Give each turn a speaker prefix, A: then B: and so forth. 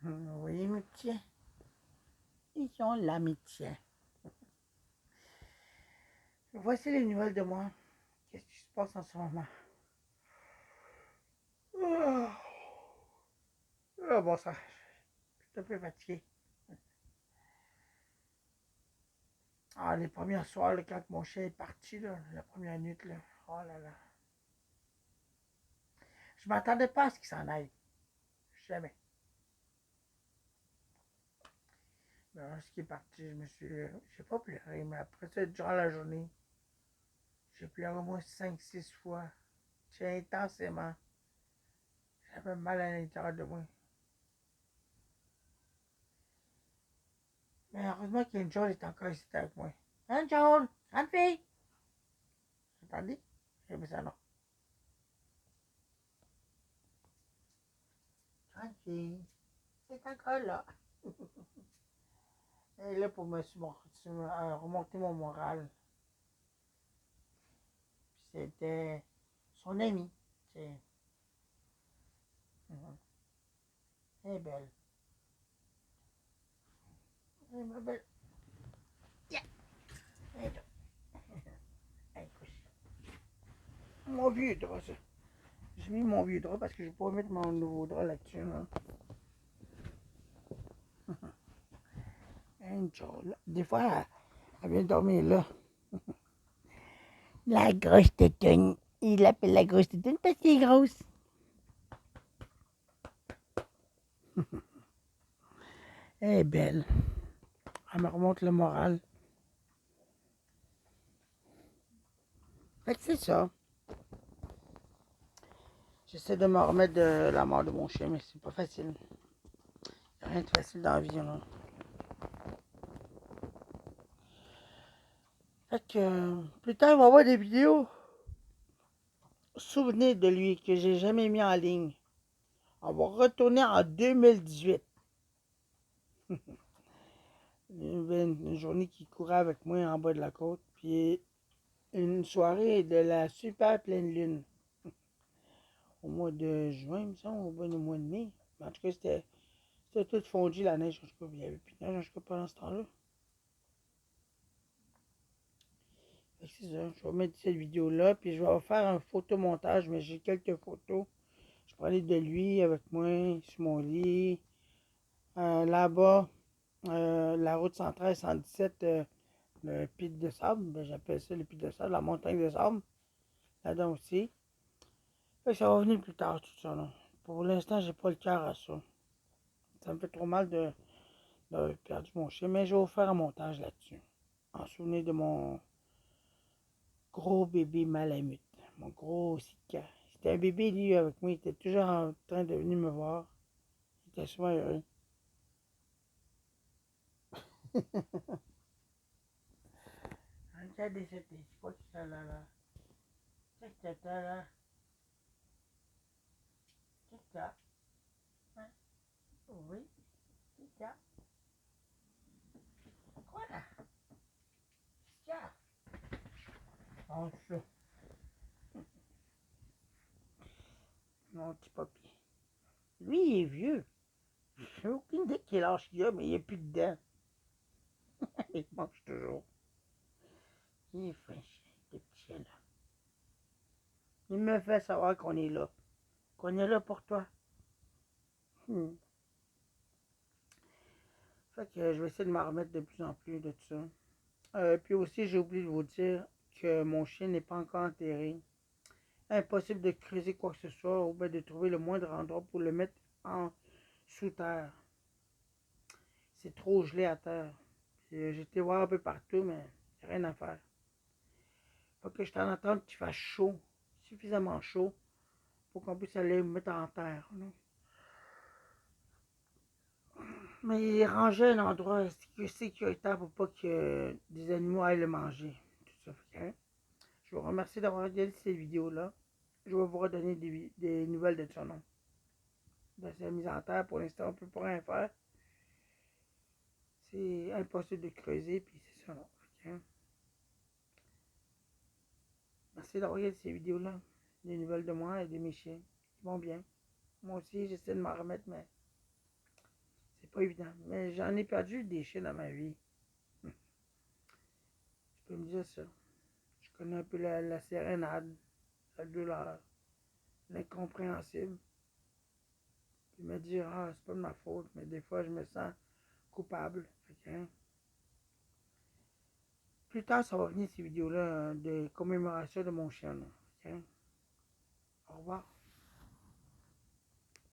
A: Oui, mes petits. Ils ont l'amitié. Voici les nouvelles de moi. Qu'est-ce qui se passe en ce moment? Ah, bon ça, je suis un peu fatigué. Ah, les premiers soirs, là, quand mon chien est parti, là, la première nuit, là, oh là là. Je m'attendais pas à ce qu'il s'en aille. Jamais. Mais lorsqu'il est parti, j'ai pas pleuré, mais après ça, durant la journée, j'ai pleuré au moins 5, 6 fois. J'ai intensément. J'avais mal à l'intérieur de moi. Mais heureusement qu'Angel est encore ici avec moi. Angel, grande fille! Attendez, j'ai mis ça non. Grande fille, c'est encore là. Elle est là pour remonter mon moral. C'était son ami. C'est, elle est belle. Elle est ma belle. Yeah. Elle est là. Elle couche. Mon vieux drap, ça. J'ai mis mon vieux drap parce que je ne vais pas mettre mon nouveau drap là-dessus. Là. Angel, des fois, elle vient dormir là. La grosse tétine. Il l'appelle la grosse tétine parce qu'elle est grosse. Elle est belle. Elle me remonte le moral. Fait que c'est ça. J'essaie de me remettre de la mort de mon chien, mais c'est pas facile. Il n'y a rien de facile dans la vie. Là. Fait que plus tard, on va voir des vidéos. Souvenez de lui que j'ai jamais mis en ligne. On va retourner en 2018. Une journée qui courait avec moi en bas de la côte. Puis une soirée de la super pleine lune. Au mois de juin, il me semble, au mois de mai. En tout cas, c'était tout fondu la neige. Il n'y avait plus de neige pendant ce temps-là. C'est ça. Je vais mettre cette vidéo-là, puis je vais faire un photomontage, mais j'ai quelques photos. Je vais parler de lui avec moi, sur mon lit. Là-bas, la route 113-117, le pic de sable, ben, j'appelle ça le pic de sable, la montagne de sable, là-dedans aussi. Fait que ça va venir plus tard, tout ça. Là. Pour l'instant, j'ai pas le cœur à ça. Ça me fait trop mal d'avoir perdu mon chien, mais je vais vous faire un montage là-dessus. En souvenir de mon gros bébé malamute, mon gros Sika. C'était un bébé, lui, avec moi. Il était toujours en train de venir me voir. Il était souvent heureux. Regarde cette c'est quoi que ça là? C'est que ça là? C'est ça? Hein? Oui, c'est ça. Quoi là? C'est ça? Oh, ça. Mon petit papy. Lui, il est vieux. J'ai aucune idée de quel âge il a, mais il n'y a plus de dents. Il mange toujours. Il est fin chien, ce petit chien là. Il me fait savoir qu'on est là. Qu'on est là pour toi. Hmm. Fait que je vais essayer de m'en remettre de plus en plus de tout ça. Puis aussi, j'ai oublié de vous dire que mon chien n'est pas encore enterré. Impossible de creuser quoi que ce soit ou bien de trouver le moindre endroit pour le mettre en sous terre. C'est trop gelé à terre. J'ai été voir un peu partout, mais il n'y a rien à faire. Faut que je t'en attende qu'il fasse chaud, suffisamment chaud, pour qu'on puisse aller le mettre en terre. Non? Mais il est rangé à un endroit sécuritaire pour pas que des animaux aillent le manger. Tout ça. Hein? Je vous remercie d'avoir regardé cette vidéo-là. Je vais vous redonner des nouvelles de son nom. De sa mise en terre, pour l'instant, on ne peut pas rien faire. C'est impossible de creuser, puis c'est ça. Okay? Merci d'avoir regardé ces vidéos-là. Des nouvelles de moi et de mes chiens. Ils vont bien. Moi aussi, j'essaie de m'en remettre, mais pas évident. Mais j'en ai perdu des chiens dans ma vie. Je peux me dire ça. Je connais un peu la sérénade, la douleur, l'incompréhensible. Puis me dire, ah, c'est pas de ma faute, mais des fois, je me sens coupable. Fait que, hein, plus tard, ça va venir ces vidéos-là de commémoration de mon chien. Là. Fait que, hein, au revoir.